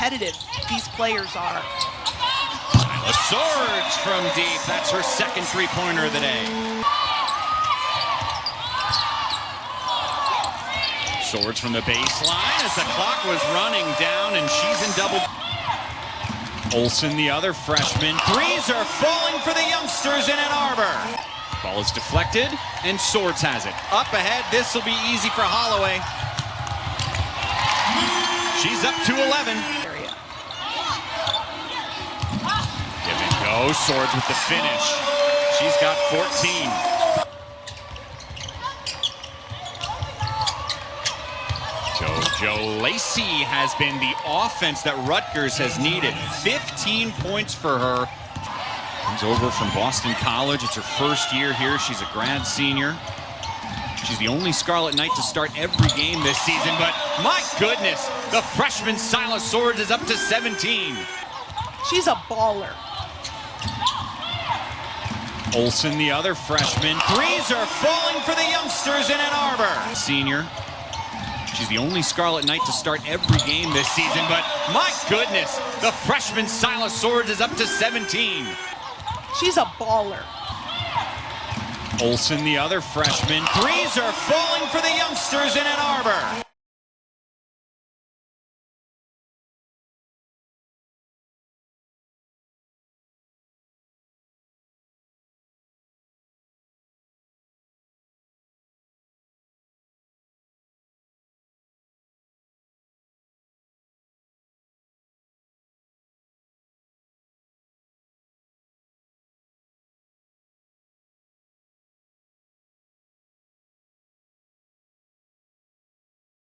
competitive these players are. Syla Swords from deep. That's her second three-pointer of the day. Swords from the baseline as the clock was running down, and she's in double. Olson, the other freshman. Threes are falling for the youngsters in Ann Arbor. Ball is deflected, and Swords has it. Up ahead, this will be easy for Holloway. She's up to 11. Give and go, Swords with the finish. She's got 14. JoJo Lacey has been the offense that Rutgers has needed. 15 points for her. Comes over from Boston College. It's her first year here. She's a grad senior. She's the only Scarlet Knight to start every game this season, but my goodness, the freshman Syla Swords is up to 17. She's a baller. Olson, the other freshman. Threes are falling for the youngsters in Ann Arbor. Senior. She's the only Scarlet Knight to start every game this season, but my goodness, the freshman Syla Swords is up to 17. She's a baller. Olson, the other freshman. Threes are falling for the youngsters in Ann Arbor.